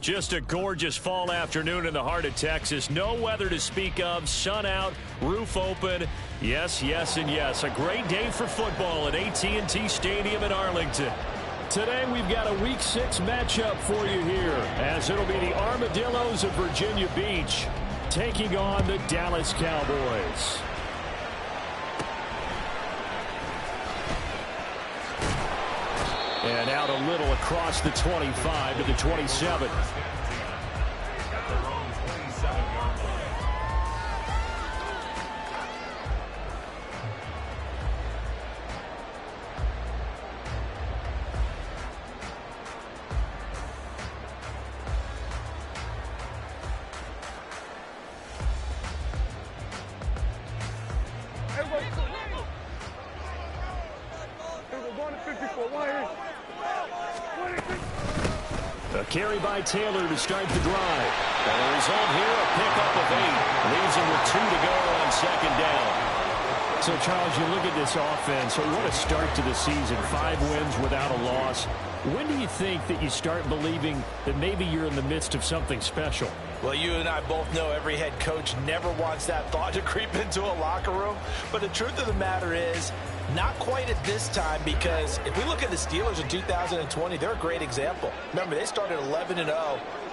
Just a gorgeous fall afternoon in the heart of Texas. No weather to speak of. Sun out, roof open. Yes, yes, and yes. A great day for football at AT&T Stadium in Arlington. Today we've got a Week 6 matchup for you here, as it'll be the Armadillos of Virginia Beach taking on the Dallas Cowboys. And out a little across the 25 to the 27. A carry by Taylor to start the drive. And the result here, a pickup of 8. Leaves him with 2 to go on second down. So, Charles, you look at this offense. What a start to the season. 5 wins without a loss. When do you think that you start believing that maybe you're in the midst of something special? Well, you and I both know every head coach never wants that thought to creep into a locker room. But the truth of the matter is, not quite at this time, because if we look at the Steelers in 2020, they're a great example. Remember, they started 11-0,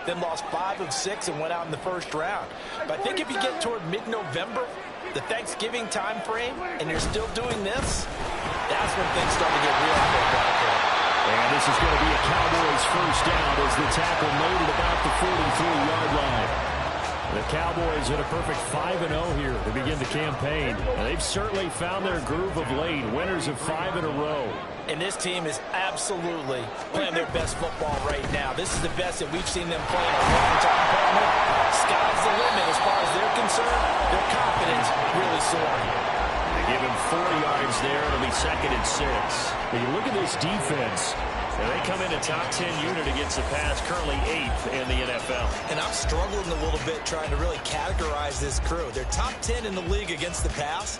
then lost 5 of 6 and went out in the first round. But I think if you get toward mid-November, the Thanksgiving time frame, and you're still doing this, that's when things start to get real for. And this is going to be a Cowboys first down as the tackle made at about the 43-yard line. The Cowboys at a perfect 5-0 here to begin the campaign. And they've certainly found their groove of late. Winners of 5 in a row. And this team is absolutely playing their best football right now. This is the best that we've seen them play in a long time. Sky's the limit as far as they're concerned. Their confidence really soaring. They give him 4 yards there. It'll be 2nd and 6. But you look at this defense. And they come in a top 10 unit against the pass, currently 8th in the NFL. And I'm struggling a little bit trying to really categorize this crew. They're top 10 in the league against the pass,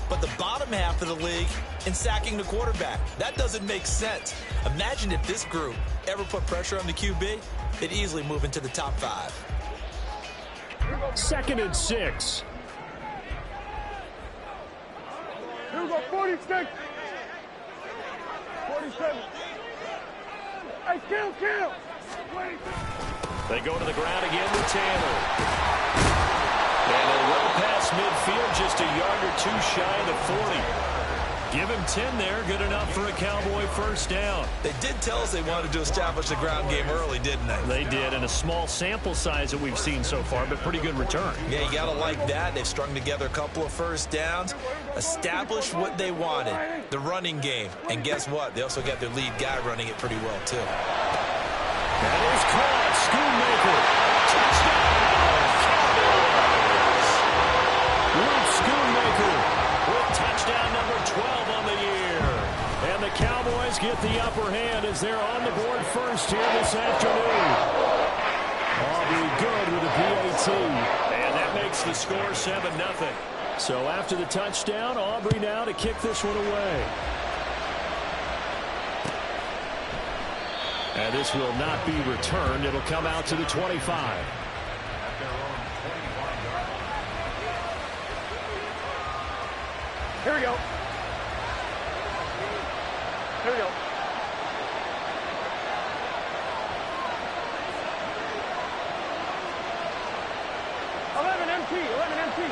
but the bottom half of the league in sacking the quarterback. That doesn't make sense. Imagine if this group ever put pressure on the QB, they'd easily move into the top 5. 2nd and 6. Here we go, 46. 47. Hey, kill! They go to the ground again with Taylor. And they'll roll past midfield, just a yard or 2 shy of the 40. Give him 10 there, good enough for a Cowboy first down. They did tell us they wanted to establish the ground game early, didn't they? They did, and a small sample size that we've seen so far, but pretty good return. Yeah, you got to like that. They've strung together a couple of first downs, established what they wanted, the running game. And guess what? They also got their lead guy running it pretty well, too. That is caught. Schoonmaker. Touchdown. Luke Schoonmaker with touchdown number 12 on the year. And the Cowboys get the upper hand as they're on the board first here this afternoon. Aubrey good with a PAT. And that makes the score 7-0. So after the touchdown, Aubrey now to kick this one away. And this will not be returned. It'll come out to the 25. Here we go. Here we go. MT.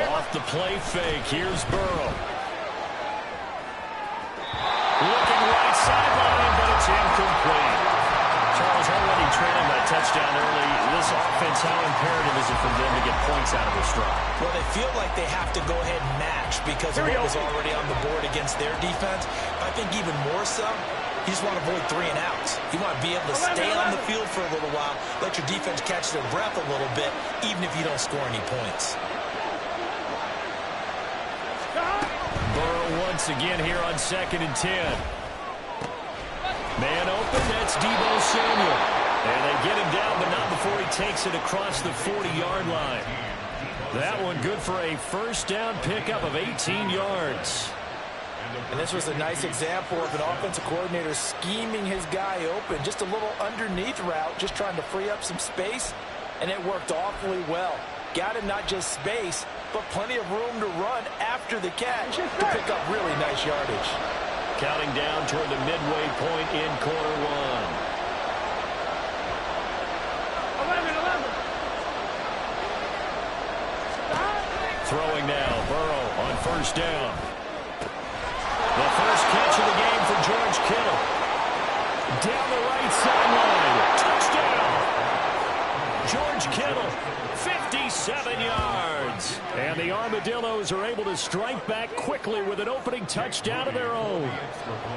Off the play fake. Here's Burrow. Looking right sideline, but it's incomplete. Charles already trailing that touchdown early. This offense, how imperative is it for them to get points out of this drive? Well, they feel like they have to go ahead and match because of what was already on the board against their defense. But I think even more so, you just want to avoid 3 and outs. You want to be able to stay on the field for a little while, let your defense catch their breath a little bit, even if you don't score any points. Burrow once again here on 2nd and 10. Man open, that's Deebo Samuel. And they get him down, but not before he takes it across the 40-yard line. That one good for a first down pickup of 18 yards. And this was a nice example of an offensive coordinator scheming his guy open. Just a little underneath route, just trying to free up some space, and it worked awfully well. Got him not just space, but plenty of room to run after the catch to pick up really nice yardage. Counting down toward the midway point in quarter one. 11. Throwing now, Burrow on first down. The first catch of the game for George Kittle. Down the right sideline. Touchdown! George Kittle, 57 yards. And the Armadillos are able to strike back quickly with an opening touchdown of their own.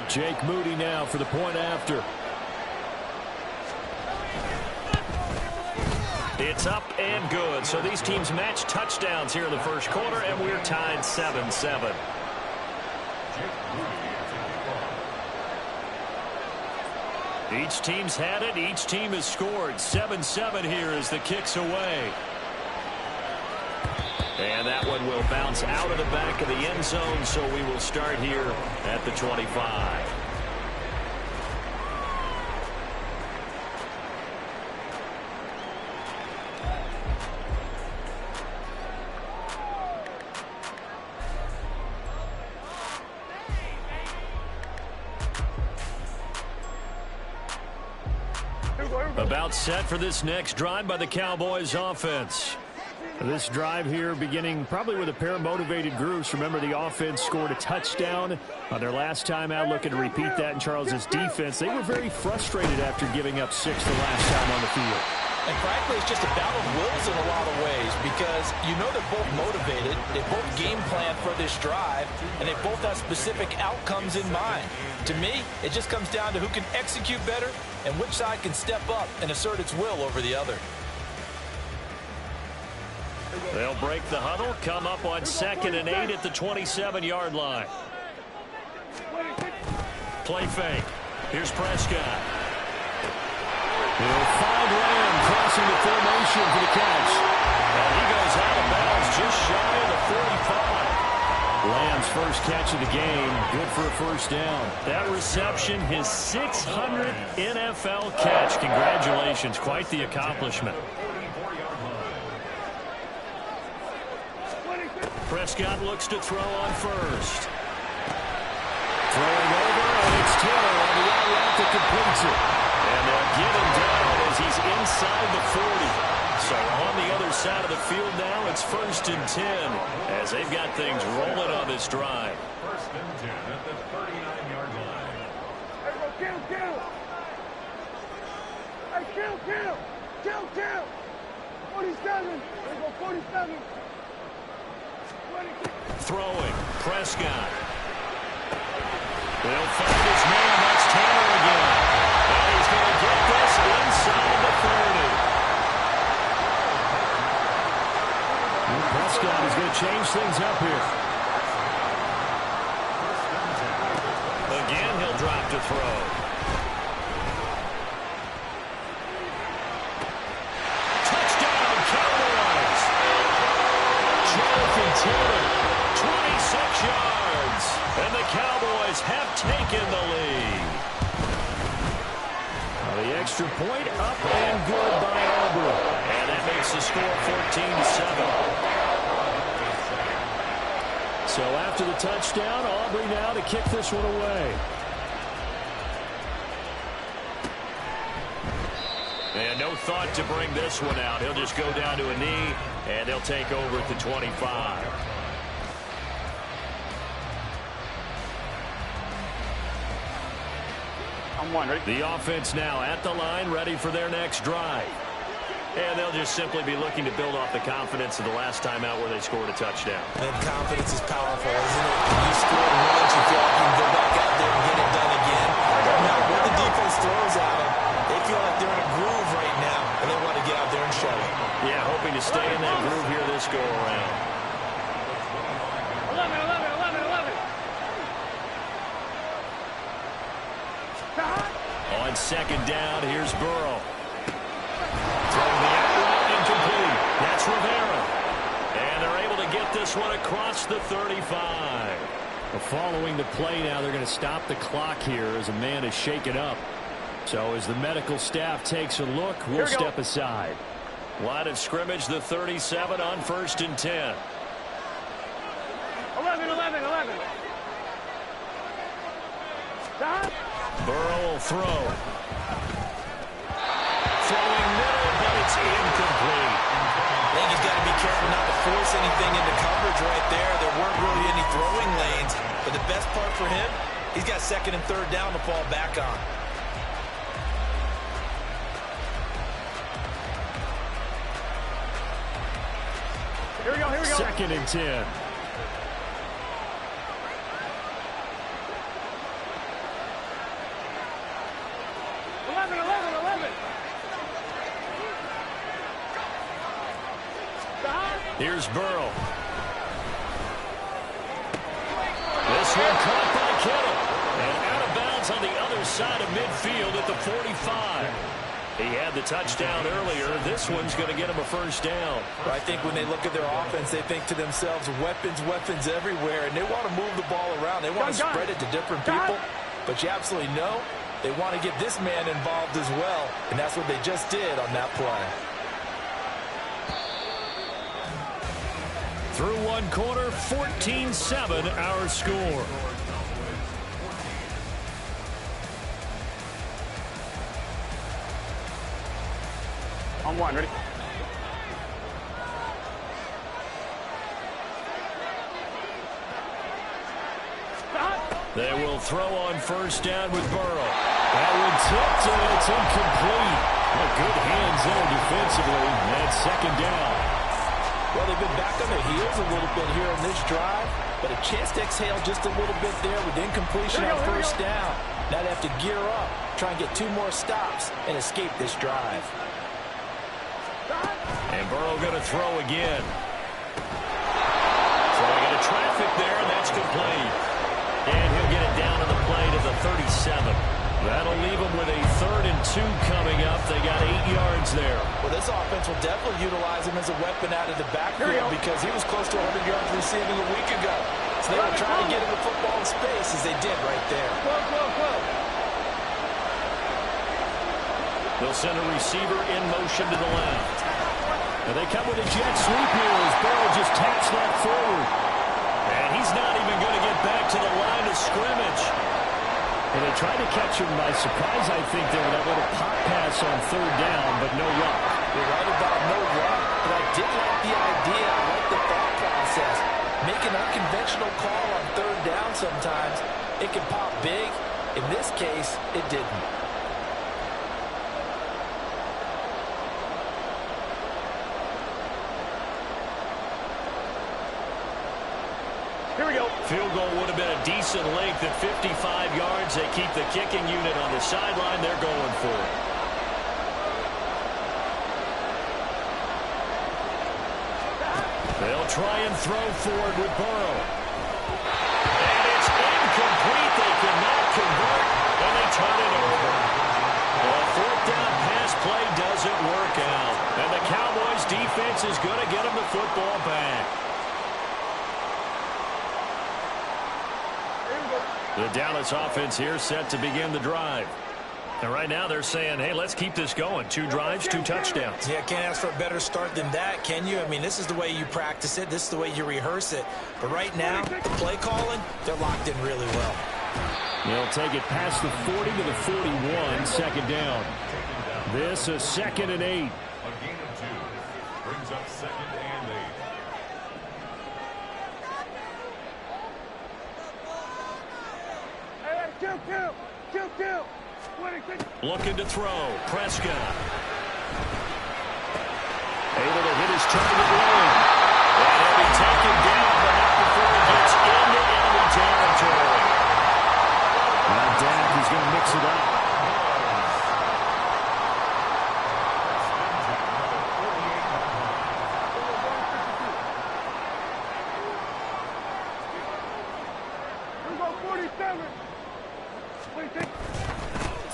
Jake Moody now for the point after. It's up and good. So these teams match touchdowns here in the first quarter, and we're tied 7-7. Each team's had it. Each team has scored. 7-7 here as the kick's away. And that one will bounce out of the back of the end zone, so we will start here at the 25. About set for this next drive by the Cowboys offense. This drive here beginning probably with a pair of motivated groups. Remember, the offense scored a touchdown on their last time out, looking to repeat that in Charles's defense. They were very frustrated after giving up 6 the last time on the field. And frankly, it's just a battle of wills in a lot of ways because you know they're both motivated, they both game plan for this drive, and they both have specific outcomes in mind. To me, it just comes down to who can execute better and which side can step up and assert its will over the other. They'll break the huddle, come up on 2nd and 8 at the 27-yard line. Play fake. Here's Prescott. He'll find Lamb crossing the formation for the catch. And he goes out of bounds just shy of the 45. Lamb's first catch of the game, good for a first down. That reception, his 600th NFL catch. Congratulations, quite the accomplishment. Prescott looks to throw on first. Throwing over, and it's Taylor on the out route that completes it. And they'll get him down as he's inside the 40. So on the other side of the field now, it's 1st and 10 as they've got things rolling on this drive. 1st and 10 at the 39-yard line. Hey, go, kill. Hey, kill. 47. There go 47. Throwing, Prescott. They'll find his man, that's Taylor again. And he's going to get this inside the 30. And Prescott is going to change things up here. Again, he'll drop to throw. Touchdown, Cowboys! Jonathan Taylor, 26 yards. And the Cowboys have taken the lead. The extra point up and good by Aubrey. And that makes the score 14-7. So after the touchdown, Aubrey now to kick this one away. And no thought to bring this one out. He'll just go down to a knee, and they'll take over at the 25. The offense now at the line, ready for their next drive. And they'll just simply be looking to build off the confidence of the last time out where they scored a touchdown. And confidence is powerful, isn't it? When you score once, you feel like you can go back out there and get it done again. No matter what the defense throws at them, they feel like they're in a groove right now, and they want to get out there and show it. Yeah, hoping to stay in that groove here this go-around. 11. On 2nd down, here's Burrow. Throwing the out route incomplete. That's Rivera. And they're able to get this one across the 35. Following the play now, they're going to stop the clock here as a man is shaken up. So as the medical staff takes a look, we'll step aside. Line of scrimmage, the 37 on 1st and 10. 11. Burrow will throw. Throwing middle, but it's incomplete. I think he's got to be careful not to force anything into coverage right there. There weren't really any throwing lanes. But the best part for him, he's got 2nd and 3rd down to fall back on. Here we go. 2nd and 10. Here's Burrow. This one caught by Kittle. And out of bounds on the other side of midfield at the 45. He had the touchdown earlier. This one's going to get him a 1st down. I think when they look at their offense, they think to themselves, weapons everywhere, and they want to move the ball around. They want to spread it to different people. But you absolutely know they want to get this man involved as well, and that's what they just did on that play. Through one quarter, 14-7 our score. On 1, ready? They will throw on 1st down with Burrow. That one tipped and it's incomplete. Well, good hands there defensively. That's 2nd down. Well, they've been back on their heels a little bit here in this drive, but a chance to exhale just a little bit there with incompletion on 1st down. Now they have to gear up, try and get 2 more stops, and escape this drive. And Burrow going to throw again. Throwing into traffic there, and that's complete. And he'll get it down to the play to the 37. That'll leave them with a 3rd and 2 coming up. They got 8 yards there. Well, this offense will definitely utilize him as a weapon out of the backfield because he was close to 100 yards receiving a week ago. So they will try to get him the football in space as they did right there. They'll send a receiver in motion to the left. And they come with a jet sweep here as Burrow just taps that forward. And he's not even going to get back to the line of scrimmage. And they tried to catch him by surprise, I think, there with that little pop pass on 3rd down, but no luck. You're right about no luck, but I did like the idea. I like the thought process. Make an unconventional call on 3rd down sometimes. It can pop big. In this case, it didn't. Here we go. Field goal would have been a decent length at 55 yards. They keep the kicking unit on the sideline. They're going for it. They'll try and throw forward with Burrow. And it's incomplete. They cannot convert, and they turn it over. The 4th down pass play doesn't work out. And the Cowboys defense is going to get them the football back. The Dallas offense here set to begin the drive. And right now they're saying, hey, let's keep this going. 2 drives, 2 touchdowns. Yeah, can't ask for a better start than that, can you? I mean, this is the way you practice it. This is the way you rehearse it. But right now, the play calling, they're locked in really well. They'll take it past the 40 to the 41, 2nd down. This is 2nd and 8. A gain of 2 brings up 2nd and 8. Kill. Looking to throw. Prescott. Able to hit his target lane. And he'll be taken down, but not before he gets into enemy territory. Now Dak is going to mix it up.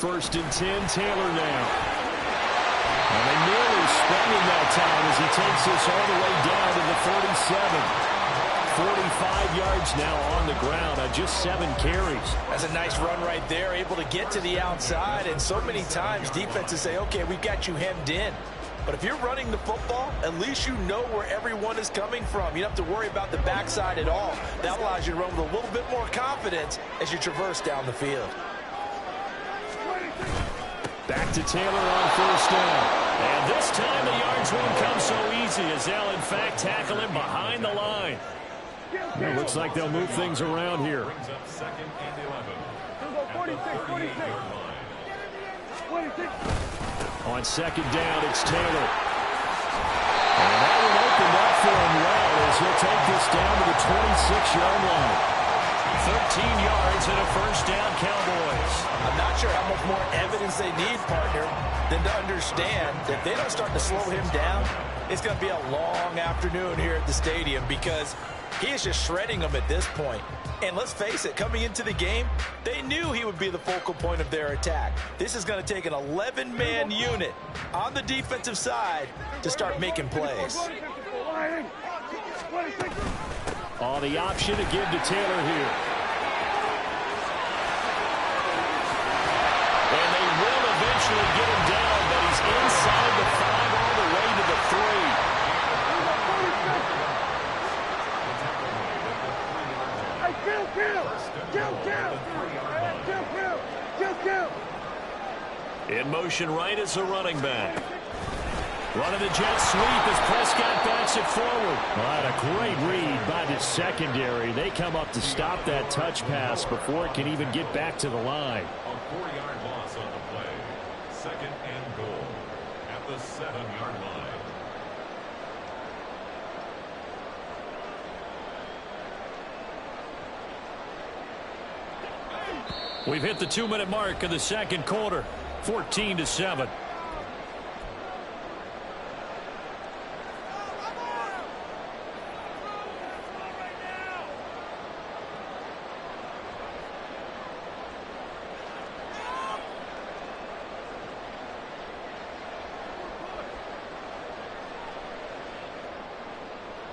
First and 10, Taylor now. And they nearly spun him that time as he takes this all the way down to the 47. 45 yards now on the ground on just 7 carries. That's a nice run right there, able to get to the outside. And so many times defenses say, okay, we've got you hemmed in. But if you're running the football, at least you know where everyone is coming from. You don't have to worry about the backside at all. That allows you to run with a little bit more confidence as you traverse down the field. Back to Taylor on first down. And this time the yards won't come so easy as they'll, in fact, tackle him behind the line. It looks like they'll move things around here. Brings up second and 11. 46. On second down, it's Taylor. And that one opened up for him well as he'll take this down to the 26-yard line. 13 yards and a first down, Cowboys. I'm not sure how much more evidence they need, partner, than to understand that if they don't start to slow him down, it's going to be a long afternoon here at the stadium because he is just shredding them at this point. And let's face it, coming into the game, they knew he would be the focal point of their attack. This is going to take an 11-man unit on the defensive side to start making plays. Oh, the option to give to Taylor here. And they will eventually get him down, but he's inside the 5 all the way to the 3. In motion right is the running back. Running the jet sweep as Prescott backs it forward. Well, a great read by the secondary. They come up to stop that touch pass before it can even get back to the line. A 4-yard loss on the play. Second and goal at the 7-yard line. We've hit the 2-minute mark of the second quarter. 14-7.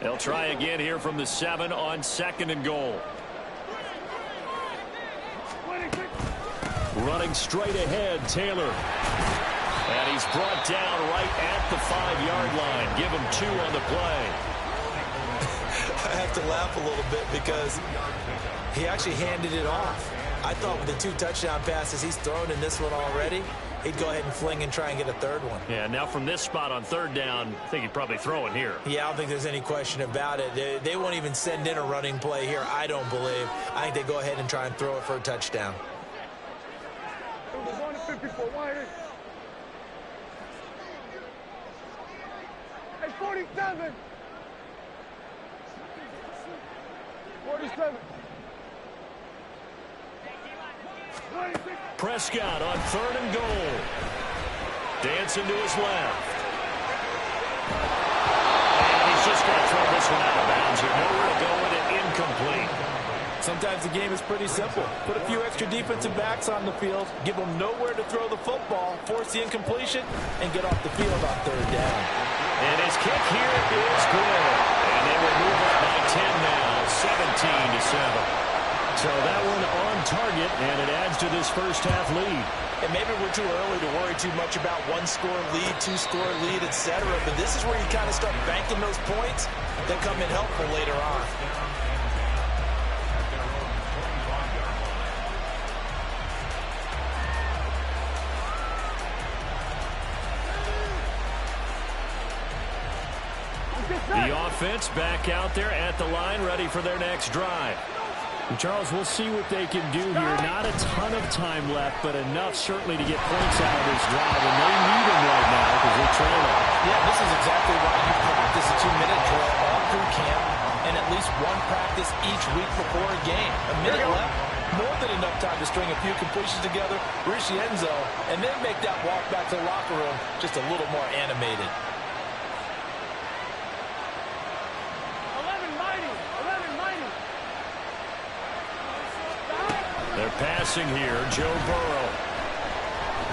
They'll try again here from the 7 on second and goal. Running straight ahead, Taylor. And he's brought down right at the 5-yard line. Give him 2 on the play. I have to laugh a little bit because he actually handed it off. I thought with the 2 touchdown passes he's thrown in this one already, he'd go ahead and fling and try and get a third one. Yeah, now from this spot on third down, I think he'd probably throw it here. Yeah, I don't think there's any question about it. They won't even send in a running play here, I don't believe. I think they go ahead and try and throw it for a touchdown. 47. 47. Prescott on third and goal. Dancing to his left. And he's just going to throw this one out of bounds here. Nowhere to go with it. Incomplete. Sometimes the game is pretty simple. Put a few extra defensive backs on the field, give them nowhere to throw the football, force the incompletion, and get off the field on third down. And his kick here is good. And they will move up by 10 now, 17-7. So that one on target, and it adds to this first half lead. And maybe we're too early to worry too much about 1-score lead, 2-score lead, etc. But this is where you kind of start banking those points that come in helpful later on. The offense back out there at the line, ready for their next drive. And Charles, we'll see what they can do here. Not a ton of time left, but enough certainly to get points out of this drive. And they need them right now because they're trailing. Yeah, this is exactly why you practice a 2-minute drill all through camp and at least one practice each week before a game. A minute left, more than enough time to string a few completions together, reach the end zone, and then make that walk back to the locker room just a little more animated. They're passing here. Joe Burrow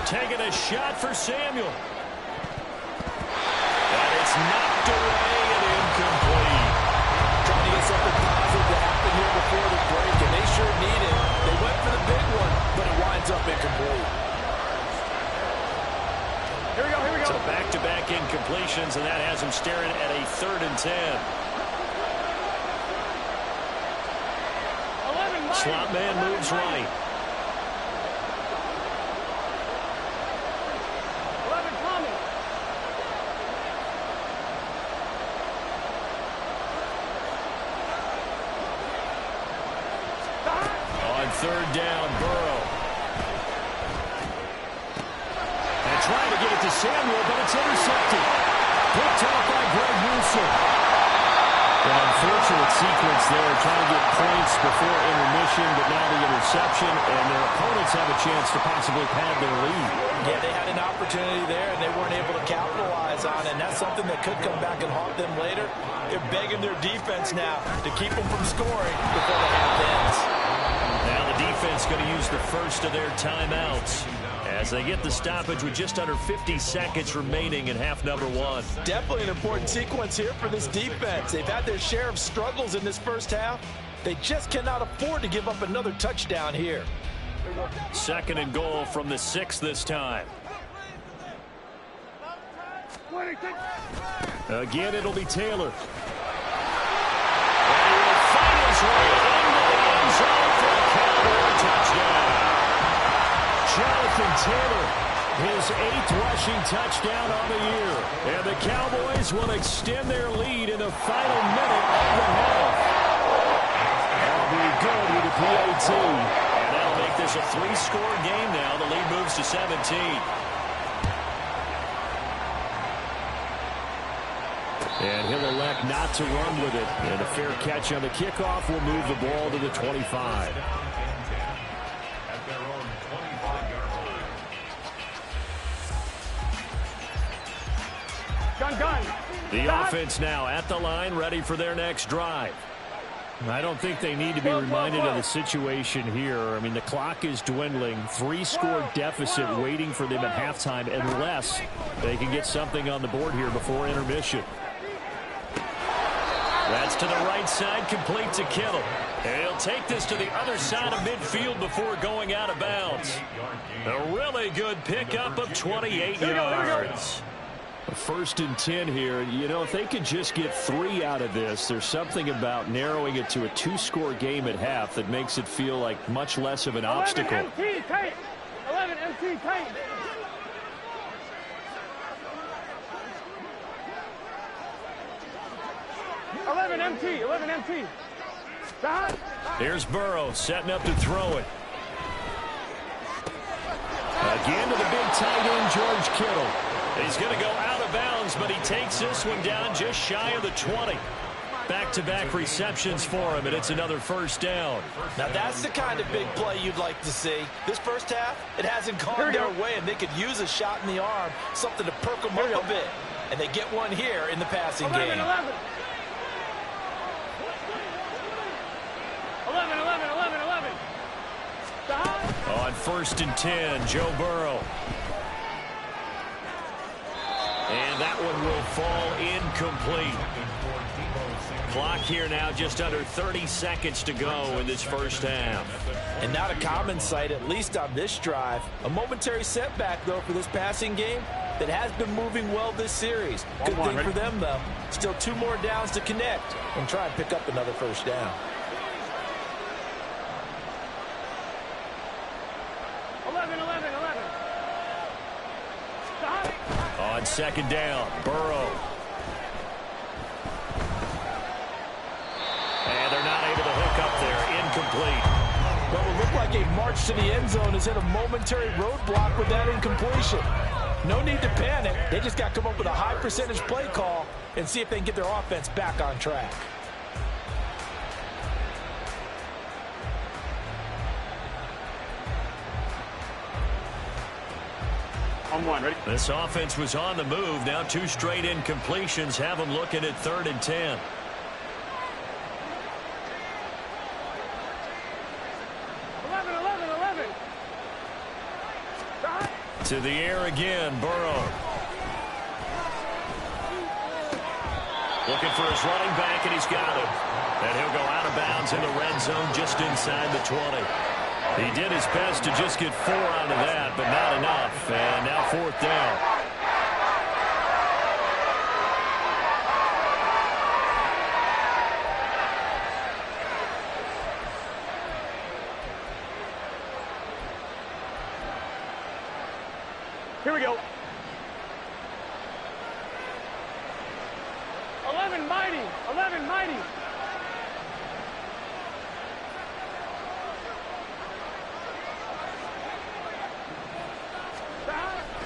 taking a shot for Samuel. And it's knocked away and incomplete. Trying to get something Here we go, here we go. So back-to-back incompletions, and that has him staring at a 3rd and 10. 11, Slot man moves right. 11, Tommy. On 3rd down, Burrow. And trying to get it to Samuel, but it's intercepted. Picked off by Greg Newsome. An unfortunate sequence there, trying to get points before intermission, but now the interception, and their opponents have a chance to possibly pad their lead. Yeah, they had an opportunity there, and they weren't able to capitalize on it, and that's something that could come back and haunt them later. They're begging their defense now to keep them from scoring before the half ends. Now the defense going to use the first of their timeouts as they get the stoppage with just under 50 seconds remaining in half number 1. Definitely an important sequence here for this defense. They've had their share of struggles in this first half. They just cannot afford to give up another touchdown here. 2nd and goal from the 6 this time. Again, it'll be Taylor. And he will find his way into the end zone for a Cowboy touchdown. Jonathan Taylor, his 8th rushing touchdown on the year. And the Cowboys will extend their lead in the final minute of the half. That'll be good with the PAT. And that'll make this a 3-score game now. The lead moves to 17. And he'll elect not to run with it. And a fair catch on the kickoff will move the ball to the 25. At their own 25-yard line. Gun. The offense now at the line, ready for their next drive. I don't think they need to be reminded of the situation here. I mean, the clock is dwindling. 3-score deficit waiting for them at halftime unless they can get something on the board here before intermission. That's to the right side, complete to Kittle. And he'll take this to the other side of midfield before going out of bounds. A really good pickup of 28 yards. A 1st and 10 here. You know, if they could just get 3 out of this, there's something about narrowing it to a 2-score game at half that makes it feel like much less of an obstacle. 11 MT tight. 11 MT tight. Eleven MT. Here's Burrow setting up to throw it. Again to the big tight end, George Kittle. He's going to go out of bounds, but he takes this one down just shy of the 20. Back-to-back receptions for him, and it's another 1st down. Now that's the kind of big play you'd like to see. This first half, it hasn't gone their way, and they could use a shot in the arm, something to perk them up a bit. And they get one here in the passing game. 11. On 1st and 10, Joe Burrow. And that one will fall incomplete. Clock here now just under 30 seconds to go in this first half. And not a common sight, at least on this drive. A momentary setback, though, for this passing game that has been moving well this series. Good thing for them, though. Still 2 more downs to connect and try and pick up another 1st down. 11. On 2nd down, Burrow. And they're not able to hook up there. Incomplete. Well, it looked like a march to the end zone has hit a momentary roadblock with that incompletion. No need to panic. They just got to come up with a high percentage play call and see if they can get their offense back on track. On 1, ready? This offense was on the move. Now 2 straight incompletions have them looking at 3rd and 10. To the air again, Burrow. Looking for his running back, and he's got him. And he'll go out of bounds in the red zone just inside the 20. He did his best to just get 4 out of that, but not enough. And now 4th down. 11 mighty. 11 mighty.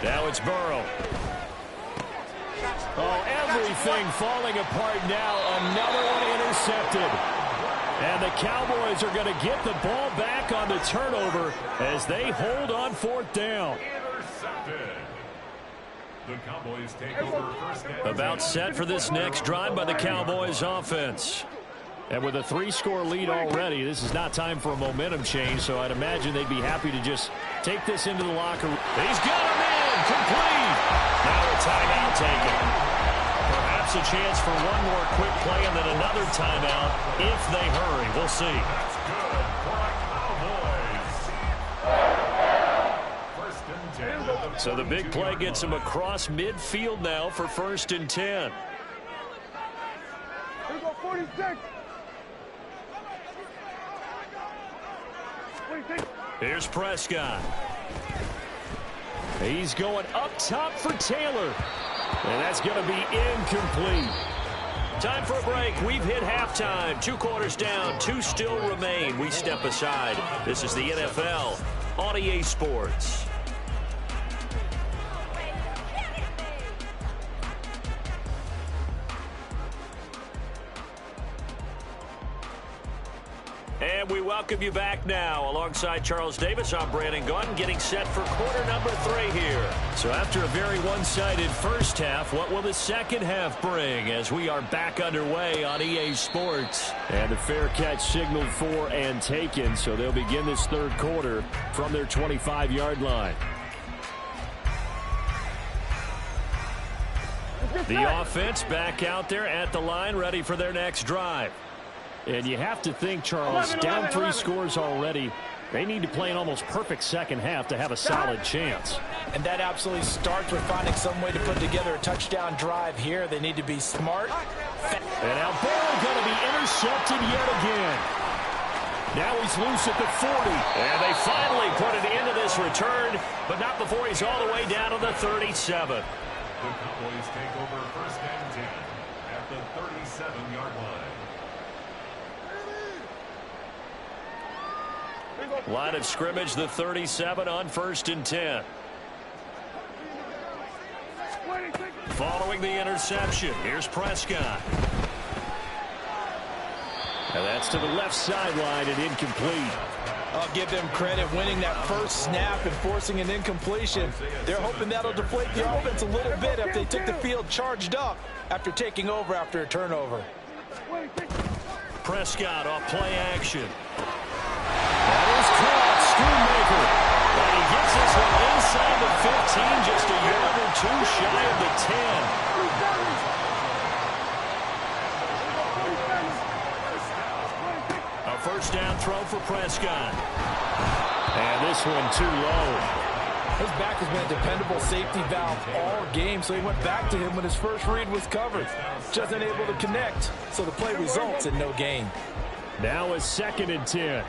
Now it's Burrow. Oh, everything falling apart now. Another one intercepted. And the Cowboys are going to get the ball back on the turnover as they hold on fourth down. Intercepted. The Cowboys take over first and About 10. set for this next drive by the Cowboys offense. And with a 3-score lead already, this is not time for a momentum change, so I'd imagine they'd be happy to just take this into the locker room. He's got him in, complete. Now a timeout taken. Perhaps a chance for one more quick play and then another timeout if they hurry. We'll see. That's good for the Cowboys. First and 10. So the big play gets him across midfield now for first and 10. Here we go, 46. 46. Here's Prescott. He's going up top for Taylor. And that's going to be incomplete. Time for a break. We've hit halftime. 2 quarters down. 2 still remain. We step aside. This is the NFL on EA Sports. And we welcome you back now. Alongside Charles Davis, I'm Brandon Gaudin, getting set for quarter number 3 here. So after a very one-sided first half, what will the second half bring as we are back underway on EA Sports? And the fair catch signaled for and taken, so they'll begin this third quarter from their 25-yard line. The offense back out there at the line, ready for their next drive. And you have to think, Charles, down 3 scores already. They need to play an almost perfect second half to have a solid chance. And that absolutely starts with finding some way to put together a touchdown drive here. They need to be smart. And now Burrow going to be intercepted yet again. Now he's loose at the 40. And they finally put it into this return, but not before he's all the way down to the 37. The Cowboys take over first and 10 at the 37-yard line. Line of scrimmage, the 37 on first and 10. Following the interception, here's Prescott. And that's to the left sideline and incomplete. I'll give them credit winning that first snap and forcing an incompletion. They're hoping that'll deflate the offense a little bit if they took the field charged up after taking over after a turnover. Prescott off play action. That is caught, Schoonmaker. And he gets this one inside the 15, just a yard or 2 shy of the 10. A first down throw for Prescott. And this one too low. His back has been a dependable safety valve all game, so he went back to him when his first read was covered. Just unable to connect, so the play results in no gain. Now a second and 10.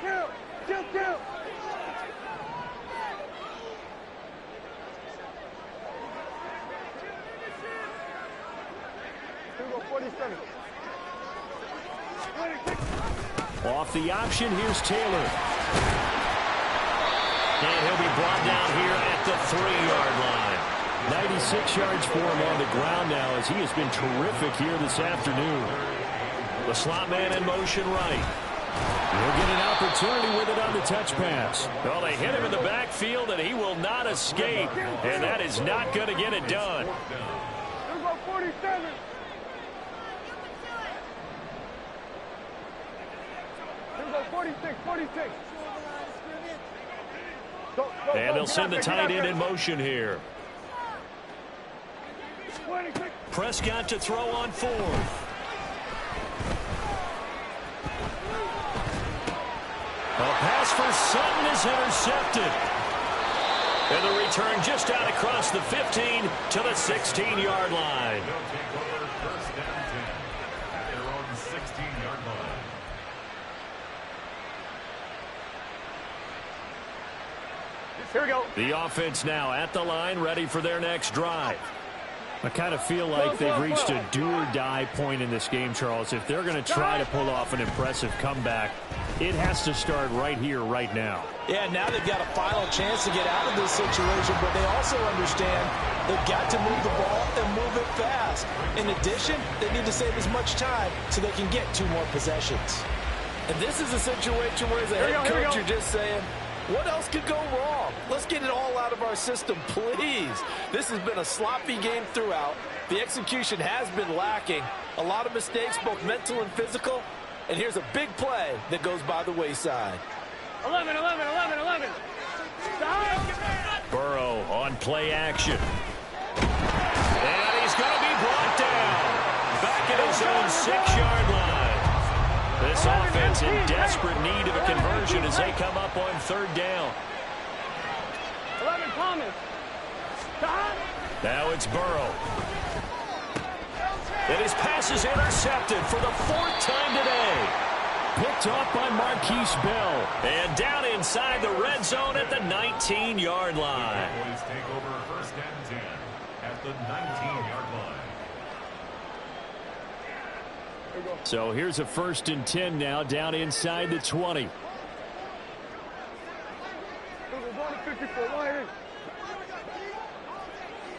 Kill. Here we go, 47. Off the option, here's Taylor. And he'll be brought down here at the 3-yard line. 96 yards for him on the ground now as he has been terrific here this afternoon. The slot man in motion right. He'll get an opportunity with it on the touch pass. Well, they hit him in the backfield, and he will not escape. And that is not going to get it done. Here we go, 47. Here we go, 46. And they'll send the tight end in motion here. Prescott to throw on 4th. A pass for Sutton is intercepted. And the return just out across the 15 to the 16-yard line. They'll take over first and 10 at their own 16-yard line. This Here we go. The offense now at the line, ready for their next drive. I kind of feel like they've reached a do-or-die point in this game, Charles. If they're going to try to pull off an impressive comeback, it has to start right here, right now. Yeah, now they've got a final chance to get out of this situation, but they also understand they've got to move the ball and move it fast. In addition, they need to save as much time so they can get 2 more possessions. And this is a situation where as a head coach, you're just saying, what else could go wrong? Let's get it all out of our system, please. This has been a sloppy game throughout. The execution has been lacking. A lot of mistakes, both mental and physical. And here's a big play that goes by the wayside. 11. Burrow on play action. And he's going to be brought down. Back at his own 6-yard line. This offense in desperate need of a conversion as they come up on 3rd down. 11, Thomas. Now it's Burrow. And his pass is intercepted for the 4th time today. Picked off by Marquise Bell. And down inside the red zone at the 19-yard line. Cowboys take over 1st and 10 at the 19-yard line. So here's a 1st and 10 now, down inside the 20. We're going to 54. Why?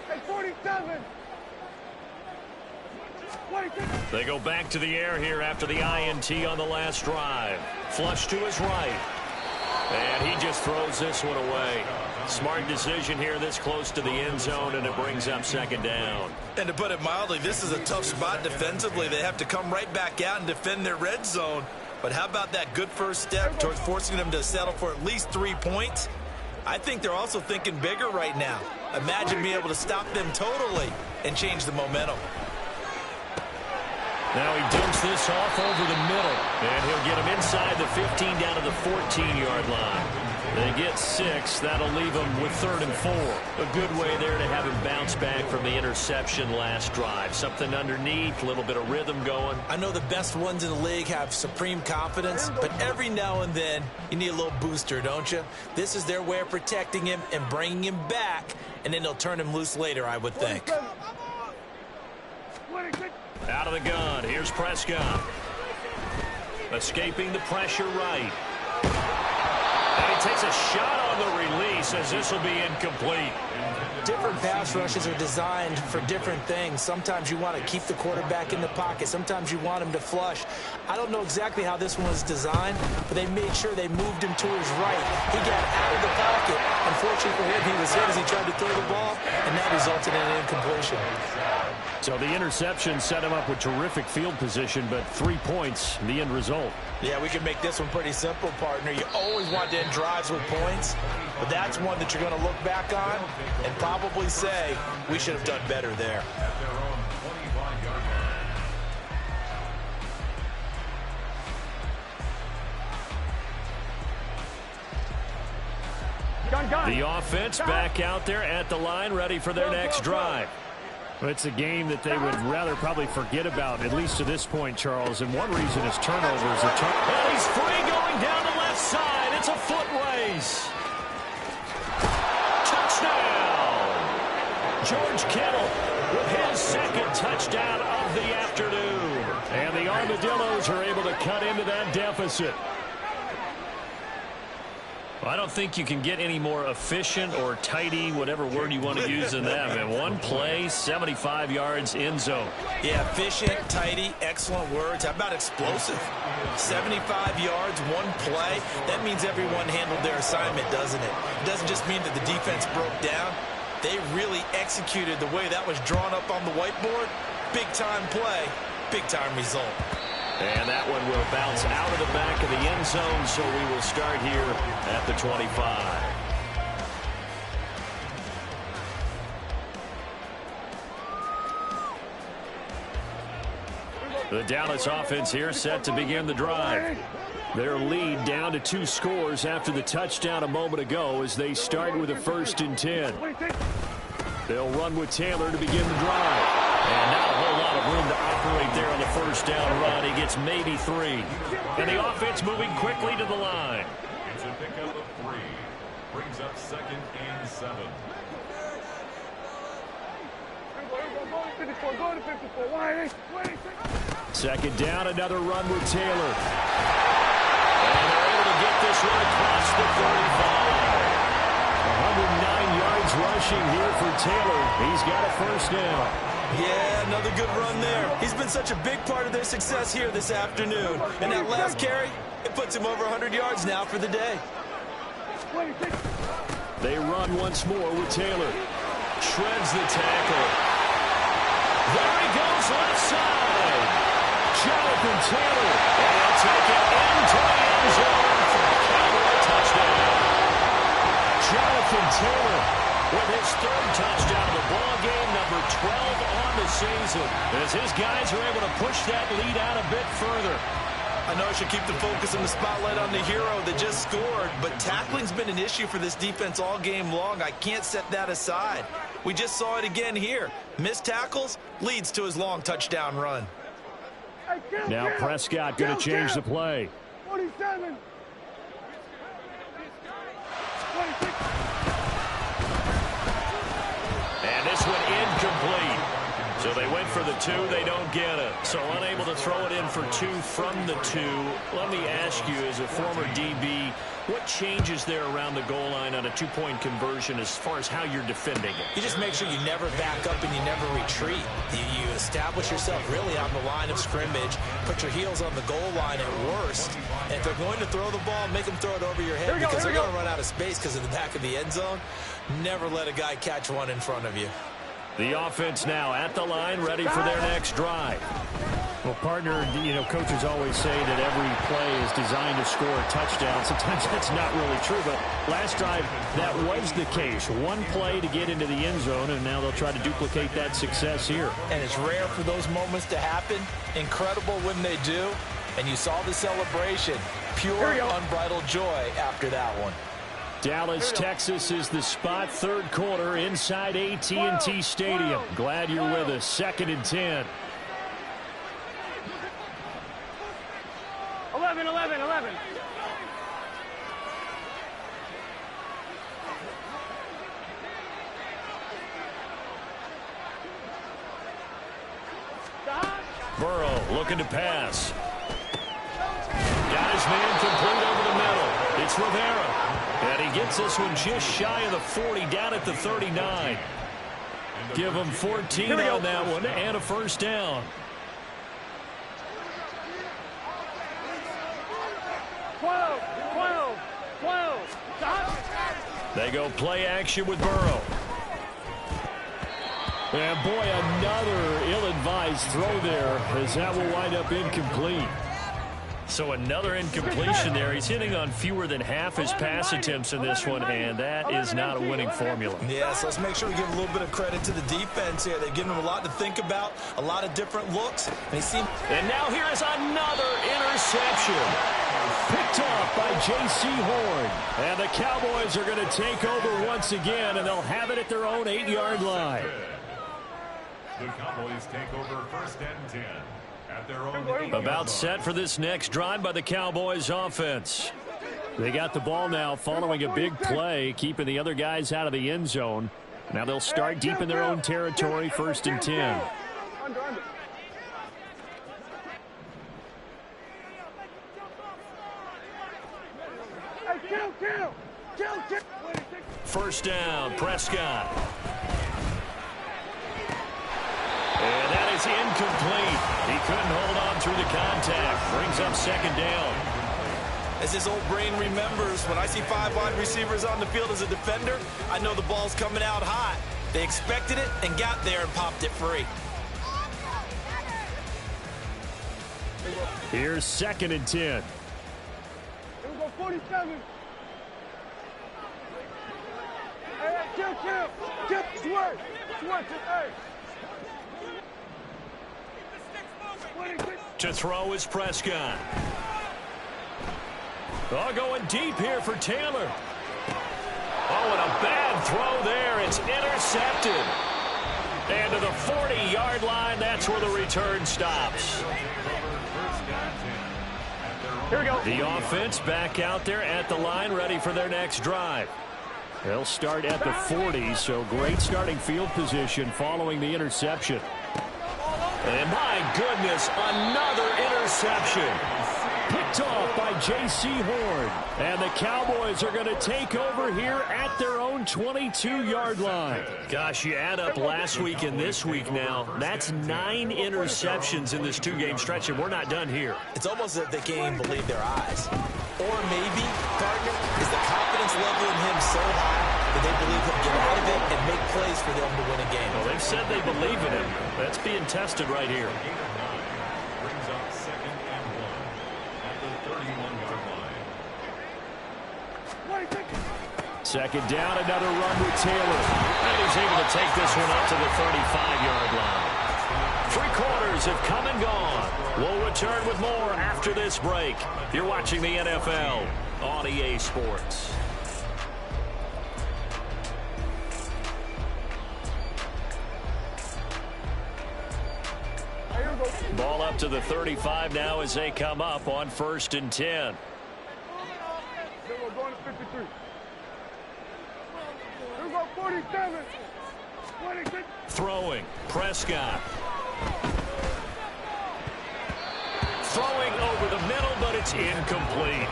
Hey, 47. 26. They go back to the air here after the INT on the last drive. Flush to his right. And he just throws this one away. Smart decision here this close to the end zone, and it brings up 2nd down. And to put it mildly, this is a tough spot defensively. They have to come right back out and defend their red zone. But how about that good first step towards forcing them to settle for at least 3 points? I think they're also thinking bigger right now. Imagine being able to stop them totally and change the momentum. Now he dumps this off over the middle, and he'll get him inside the 15 down to the 14-yard line. They get 6. That'll leave them with 3rd and 4. A good way there to have him bounce back from the interception last drive. Something underneath, a little bit of rhythm going. I know the best ones in the league have supreme confidence, but every now and then you need a little booster, don't you? This is their way of protecting him and bringing him back, and then they'll turn him loose later, I would think. Out of the gun, here's Prescott. Escaping the pressure right. And he takes a shot on the release as this will be incomplete. Different pass rushes are designed for different things. Sometimes you want to keep the quarterback in the pocket. Sometimes you want him to flush. I don't know exactly how this one was designed, but they made sure they moved him to his right. He got out of the pocket. Unfortunately for him, he was hit as he tried to throw the ball, and that resulted in an incompletion. So the interception set him up with terrific field position, but 3 points, the end result. Yeah, we can make this one pretty simple, partner. You always want to end drives with points, but that's one that you're going to look back on and probably say, we should have done better there. At their own 25-yard line. The offense back out there at the line, ready for their next drive. Well, it's a game that they would rather probably forget about, at least to this point, Charles. And one reason is turnovers. And he's free going down the left side. It's a foot race. Touchdown! George Kittle with his 2nd touchdown of the afternoon. And the Armadillos are able to cut into that deficit. I don't think you can get any more efficient or tidy, whatever word you want to use in that. And one play, 75 yards in zone. Yeah, efficient, tidy, excellent words. How about explosive? 75 yards, one play. That means everyone handled their assignment, doesn't it? It doesn't just mean that the defense broke down. They really executed the way that was drawn up on the whiteboard. Big-time play, big-time result. And that one will bounce out of the back of the end zone, so we will start here at the 25. The Dallas offense here set to begin the drive. Their lead down to 2 scores after the touchdown a moment ago as they start with a 1st and 10. They'll run with Taylor to begin the drive. And not a whole lot of room to operate there on the 1st down run. He gets maybe 3. And the offense moving quickly to the line. It's a pickup of 3. Brings up 2nd and 7. Go to 54. Wide. Second down, another run with Taylor. And they're able to get this one across the 35. 109 yards rushing here for Taylor. He's got a first down. Yeah, another good run there. He's been such a big part of their success here this afternoon. And that last carry, it puts him over 100 yards now for the day. They run once more with Taylor. Shreds the tackle. There he goes left side. Jonathan Taylor. And he'll take it into the end zone for a Cowboy touchdown. Jonathan Taylor with his third touchdown of the ball game, number 12 on the season, as his guys are able to push that lead out a bit further. I know I should keep the focus and the spotlight on the hero that just scored, but tackling's been an issue for this defense all game long. I can't set that aside. We just saw it again here. Missed tackles leads to his long touchdown run. Now Prescott going to change the play. 47. 26. And this one incomplete. So they went for the 2, they don't get it. So unable to throw it in for 2 from the 2. Let me ask you, as a former DB, what changes there around the goal line on a 2-point conversion as far as how you're defending it? You just make sure you never back up and you never retreat. You establish yourself really on the line of scrimmage, put your heels on the goal line at worst, and if they're going to throw the ball, make them throw it over your head because they're going to run out of space because of the back of the end zone. Never let a guy catch one in front of you. The offense now at the line, ready for their next drive. Well, partner, coaches always say that every play is designed to score a touchdown. Sometimes that's not really true, but last drive, that was the case. One play to get into the end zone, and now they'll try to duplicate that success here. And it's rare for those moments to happen. Incredible when they do. And you saw the celebration. Pure, unbridled joy after that one. Dallas, Texas is the spot, third quarter inside AT&T Stadium. Glad you're with us. 2nd and 10. 11. Burrow looking to pass. Got his man complete over the middle. It's Rivera. And he gets this one just shy of the 40, down at the 39. Give him 14 on that one and a first down. 12. Stop. They go play action with Burrow. And boy, another ill-advised throw there, as that will wind up incomplete. So another incompletion there. He's hitting on fewer than half his pass attempts in this one, and that is not a winning formula. Yeah, so let's make sure we give a little bit of credit to the defense here. They've given him a lot to think about, a lot of different looks. And now here is another interception. Picked off by J.C. Horn. And the Cowboys are going to take over once again, and they'll have it at their own 8-yard line. The Cowboys take over 1st and 10. At their own About set for this next drive by the Cowboys offense. They got the ball now following a big play, keeping the other guys out of the end zone. Now they'll start deep in their own territory, 1st and 10. First down, Prescott. And that is incomplete. He couldn't hold on through the contact. Brings up 2nd down. As his old brain remembers, when I see 5 wide receivers on the field as a defender, I know the ball's coming out hot. They expected it and got there and popped it free. Here's 2nd and 10. Here we go, 47. Hey, kill. Swerve, hey. To throw is Prescott. Oh, going deep here for Taylor. Oh, and a bad throw there. It's intercepted. And to the 40-yard line, that's where the return stops. Here we go. The offense back out there at the line, ready for their next drive. They'll start at the 40, so great starting field position following the interception. And my goodness, another interception. Picked off by J.C. Horn. And the Cowboys are going to take over here at their own 22-yard line. Gosh, you add up last week and this week now, that's 9 interceptions in this 2-game stretch, and we're not done here. It's almost as if they can't even believe their eyes. Or maybe, partner, is the confidence level in him so high that they believe he'll get out of it and make plays for them to win a game. Well, they've said they believe in him. That's being tested right here. Brings up 2nd and 1 at the 31-yard line. Second down, another run with Taylor. And he's able to take this one up to the 35-yard line. 3 quarters have come and gone. We'll return with more after this break. You're watching the NFL on EA Sports. Ball up to the 35 now as they come up on 1st and 10. Then we're going to 53. We're going 47. 26. Throwing, Prescott. Throwing over the middle, but it's incomplete.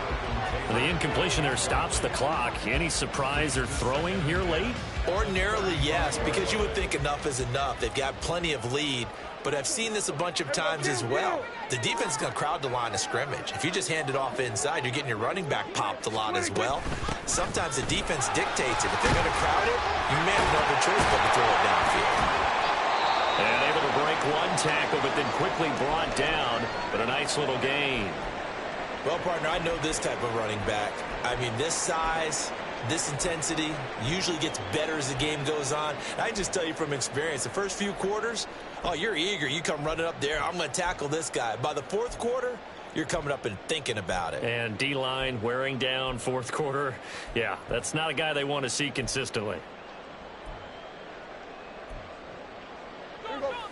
The incompletion there stops the clock. Any surprise they're throwing here late? Ordinarily, yes, because you would think enough is enough. They've got plenty of lead, but I've seen this a bunch of times as well. The defense is going to crowd the line of scrimmage. If you just hand it off inside, you're getting your running back popped a lot as well. Sometimes the defense dictates it. If they're going to crowd it, you may have no other choice but to throw it downfield. And able to break one tackle, but then quickly brought down. But a nice little gain. Well, partner, I know this type of running back. I mean, this size, this intensity usually gets better as the game goes on. I can just tell you from experience, the first few quarters, oh, you're eager. You come running up there. I'm going to tackle this guy. By the 4th quarter, you're coming up and thinking about it. And D-line wearing down 4th quarter. Yeah, that's not a guy they want to see consistently.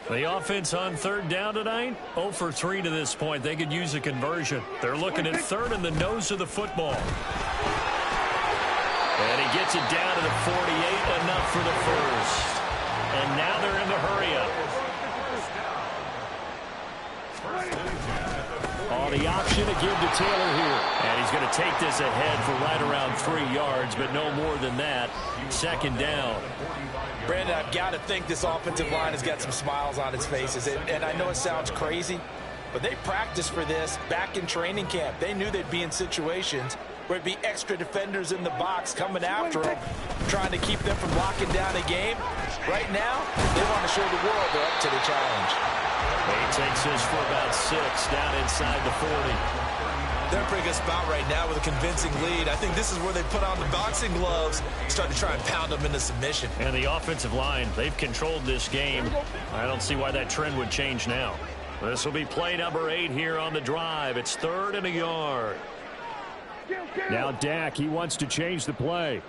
The offense on 3rd down tonight, 0 for 3 to this point. They could use a conversion. They're looking at 3rd and the nose of the football. And he gets it down to the 48, enough for the first. And now they're in the hurry-up. Oh, the option to give to Taylor here. And he's going to take this ahead for right around 3 yards, but no more than that. 2nd down. Brandon, I've got to think this offensive line has got some smiles on its faces. And I know it sounds crazy, but they practiced for this back in training camp. They knew they'd be in situations where it'd be extra defenders in the box coming after them, trying to keep them from locking down a game. Right now, they want to show the world they're up to the challenge. He takes this for about 6 down inside the 40. They're in a pretty good spot right now with a convincing lead. I think this is where they put on the boxing gloves, start to try and pound them into submission. And the offensive line, they've controlled this game. I don't see why that trend would change now. This will be play number 8 here on the drive. It's 3rd and a yard. Now Dak, he wants to change the play.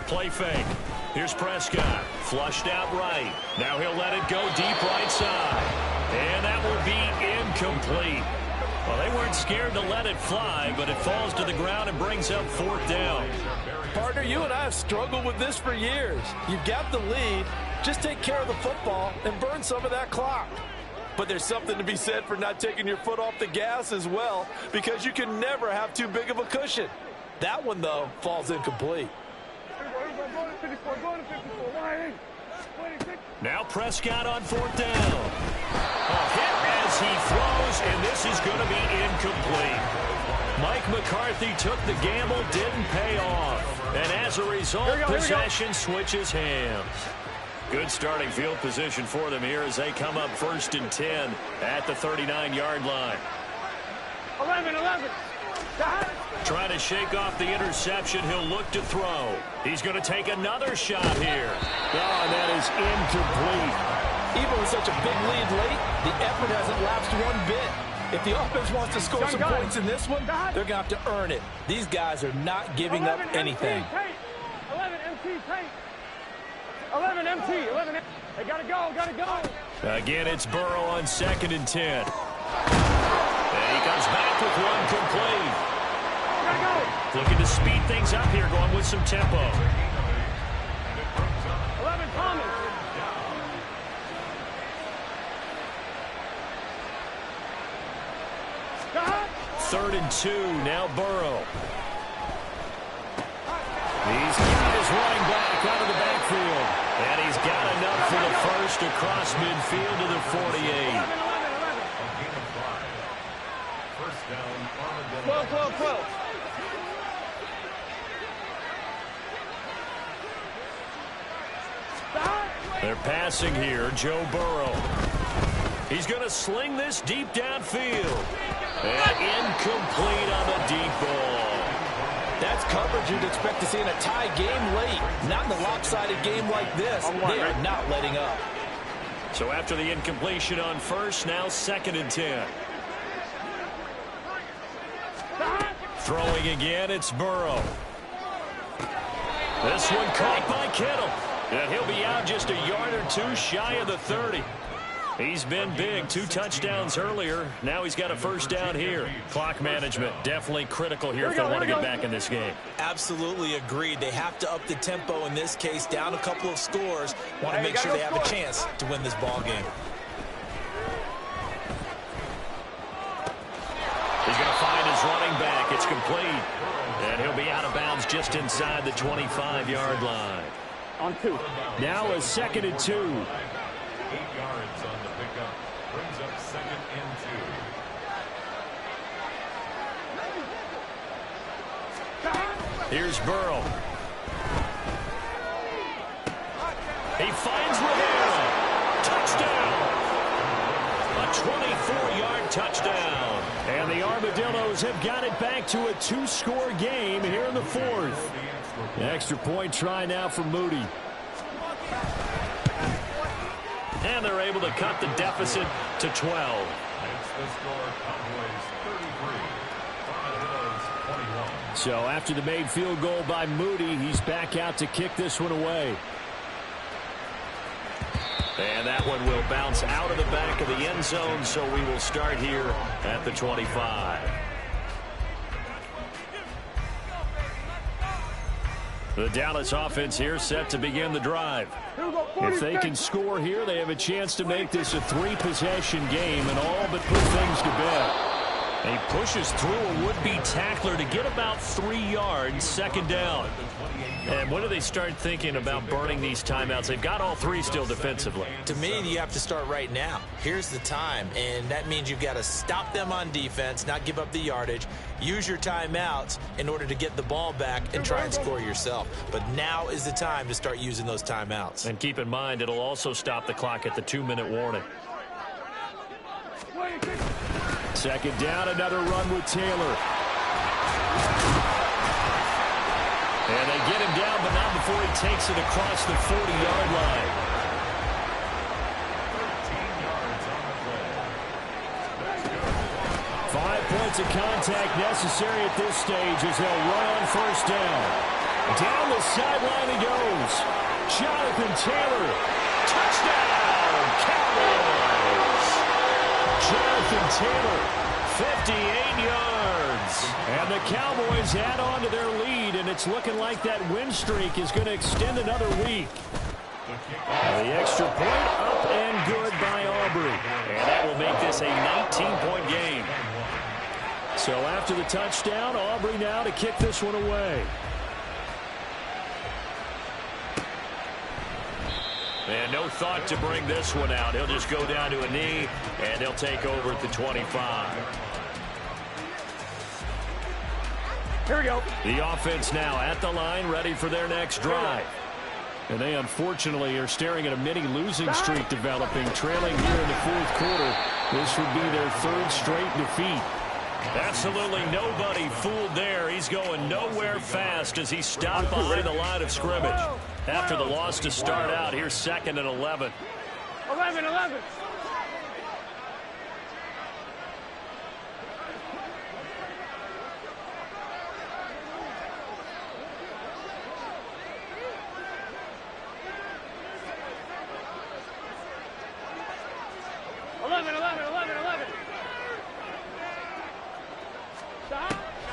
Play fake. Here's Prescott. Flushed out right. Now he'll let it go deep right side. And that will be incomplete. Well, they weren't scared to let it fly, but it falls to the ground and brings up 4th down. Partner, you and I have struggled with this for years. You've got the lead. Just take care of the football and burn some of that clock. But there's something to be said for not taking your foot off the gas as well, because you can never have too big of a cushion. That one, though, falls incomplete. Now Prescott on 4th down. A hit as he throws, and this is going to be incomplete. Mike McCarthy took the gamble, didn't pay off. And as a result, possession switches hands. Good starting field position for them here as they come up 1st and 10 at the 39-yard line. 11. Trying to shake off the interception. He'll look to throw. He's going to take another shot here. Oh, and that is incomplete. Even with such a big lead late, the effort hasn't lapsed one bit. If the offense wants to score some points in this one, they're going to have to earn it. These guys are not giving up anything. 11 MT, tight. 11 MT, 11 MT. They got to go. Again, it's Burrow on 2nd and 10. And he comes back with one complete. looking to speed things up here, going with some tempo. 11 Thomas. Stop. 3rd and 2. Now Burrow. He's got his running back out of the backfield. And he's got enough for the first across midfield to the 48. 12. They're passing here. Joe Burrow. He's going to sling this deep downfield. And incomplete on the deep ball. That's coverage you'd expect to see in a tie game late. Not in a lopsided game like this. They are not letting up. So after the incompletion on first, now 2nd and 10. Throwing again, it's Burrow. This one caught by Kittle. And he'll be out just a yard or two shy of the 30. He's been big. 2 touchdowns earlier. Now he's got a first down here. Clock management definitely critical here if they want to get back in this game. Absolutely agreed. They have to up the tempo in this case. Down a couple of scores. Want to make sure they have a chance to win this ball game. He's going to find his running back. It's complete. And he'll be out of bounds just inside the 25-yard line. On 2. Now a 2nd and 2. 8 yards on the pickup. Brings up 2nd and 2. Here's Burrow. He finds Rivera. Touchdown. A 24-yard touchdown. And the Armadillos have got it back to a 2-score game here in the 4th. The extra point try now for Moody. And they're able to cut the deficit to 12. It's the score. Cowboys 33. Armadillos 21. So after the made field goal by Moody, he's back out to kick this one away. And that one will bounce out of the back of the end zone, so we will start here at the 25. The Dallas offense here set to begin the drive. If they can score here, they have a chance to make this a 3-possession game and all but put things to bed. He pushes through a would-be tackler to get about 3 yards, 2nd down. And when do they start thinking about burning these timeouts? They've got all 3 still defensively. To me, you have to start right now. Here's the time, and that means you've got to stop them on defense, not give up the yardage, use your timeouts in order to get the ball back and try and score yourself. But now is the time to start using those timeouts. And keep in mind, it'll also stop the clock at the 2-minute warning. 2nd down, another run with Taylor. And they get him down, but not before he takes it across the 40-yard line. 13 yards on the play. 5 points of contact necessary at this stage as they'll run on first down. Down the sideline he goes. Jonathan Taylor. Touchdown, Cowboys. Jonathan Taylor, 58 yards. And the Cowboys add on to their lead, and it's looking like that win streak is going to extend another week. The extra point up and good by Aubrey. And that will make this a 19-point game. So after the touchdown, Aubrey now to kick this one away. And no thought to bring this one out. He'll just go down to a knee, and they'll take over at the 25. Here we go. The offense now at the line, ready for their next drive. And they unfortunately are staring at a mini losing streak developing, trailing here in the 4th quarter. This would be their 3rd straight defeat. Absolutely nobody fooled there. He's going nowhere fast as he stopped behind the line of scrimmage. After the loss to start out, here's 2nd and 11. 11.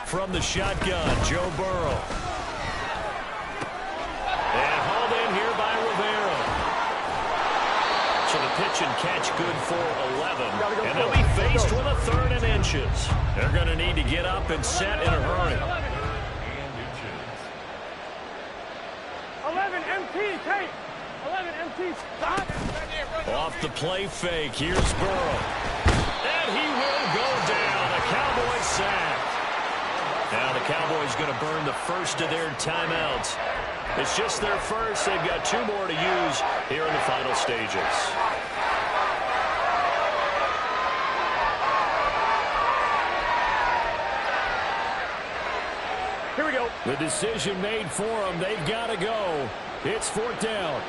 from the shotgun. Joe Burrow. And hauled in here by Rivera. So the pitch and catch good for 11. And they'll be faced with a 3rd and inches. They're going to need to get up and set in a hurry. 11 MT, tape. 11 MT, stop. Off the play fake. Here's Burrow. And he will go down. A Cowboys sack. Now the Cowboys going to burn the first of their timeouts. It's just their first. They've got 2 more to use here in the final stages. Here we go. The decision made for them. They've got to go. It's 4th down.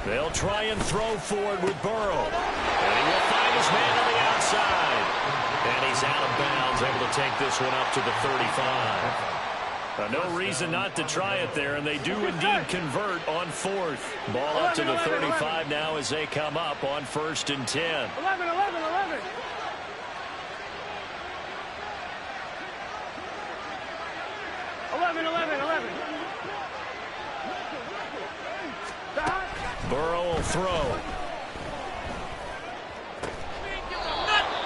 They'll try and throw forward with Burrow. And he will find his man on the outside. And he's out of bounds, able to take this one up to the 35. No reason not to try it there, and they do indeed convert on 4th. Ball up to the 35 now as they come up on 1st and 10. 11, 11, 11. 11, 11, 11. Burrow will throw.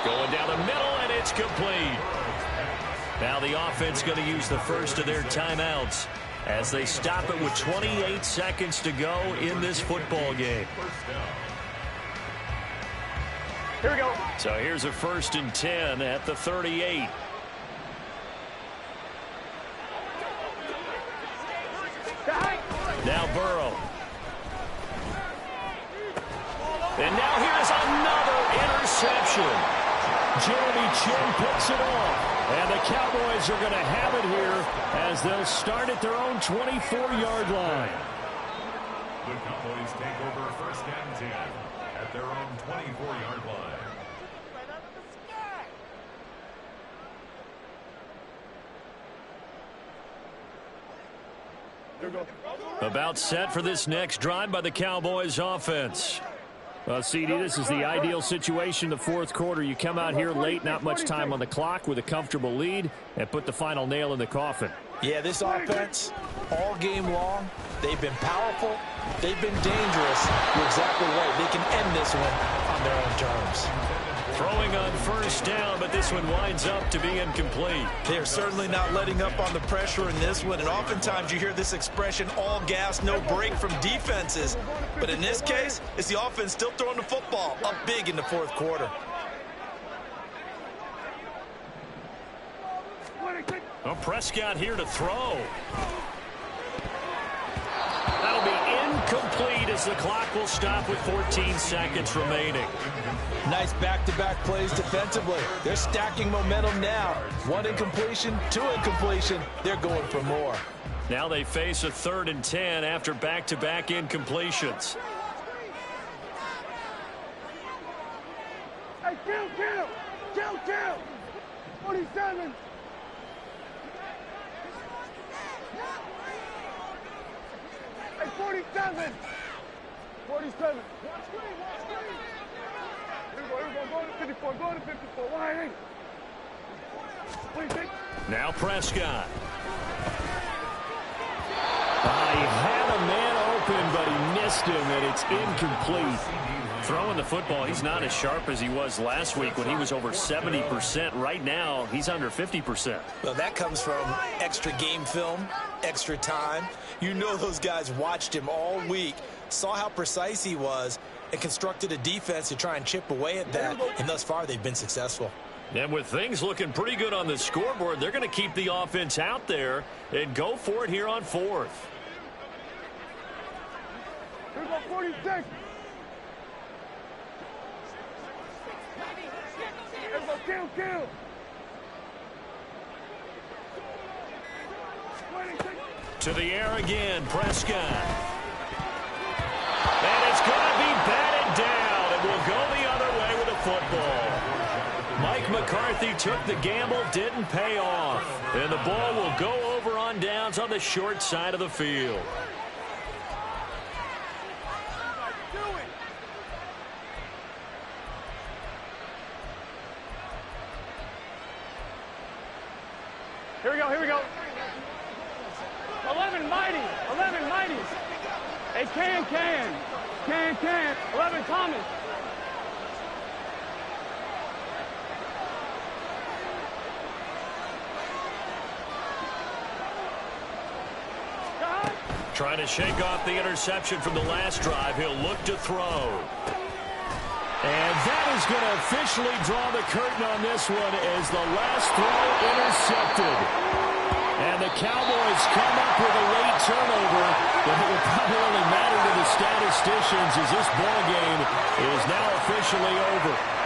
Going down the middle, and it's complete. Now the offense going to use the first of their timeouts as they stop it with 28 seconds to go in this football game. Here we go. So here's a 1st and 10 at the 38. Now Burrow. And now here's another interception. Jeremy Chinn picks it off. And the Cowboys are going to have it here as they'll start at their own 24-yard line. The Cowboys take over 1st and 10 at their own 24-yard line. About set for this next drive by the Cowboys offense. Well, CD, this is the ideal situation, the 4th quarter. You come out here late, not much time on the clock with a comfortable lead, and put the final nail in the coffin. Yeah, this offense, all game long, they've been powerful, they've been dangerous. You're exactly right. They can end this one on their own terms. Throwing on 1st down, but this one winds up to be incomplete. They're certainly not letting up on the pressure in this one, and oftentimes you hear this expression, all gas, no break from defenses. But in this case, it's the offense still throwing the football up big in the 4th quarter. Well, Prescott here to throw. That'll be incomplete as the clock will stop with 14 seconds remaining. Nice back-to-back plays defensively. They're stacking momentum now. 1 incompletion, 2 incompletion. They're going for more. Now they face a 3rd and 10 after back-to-back incompletions. Hey, kill. 47. Hey, 47. 47. Here we go. Go to 54. Go to 54. Why? Now Prescott. He had a man open, but he missed him, and it's incomplete. Throwing the football, he's not as sharp as he was last week when he was over 70%. Right now, he's under 50%. Well, that comes from extra game film, extra time. You know those guys watched him all week, saw how precise he was, and constructed a defense to try and chip away at that. And thus far, they've been successful. And with things looking pretty good on the scoreboard, they're going to keep the offense out there and go for it here on 4th. Here we go, 46. Kill. 26. To the air again, Prescott. And it's going to be batted down, and we'll go the other way with the football. Mike McCarthy took the gamble, didn't pay off. And the ball will go over on downs on the short side of the field. Here we go, here we go. 11 mighty, 11 mighties. Hey, Can. 11 Thomas. Trying to shake off the interception from the last drive. He'll look to throw. And that is going to officially draw the curtain on this one as the last throw intercepted. And the Cowboys come up with a late turnover that will probably only matter to the statisticians as this ball game is now officially over.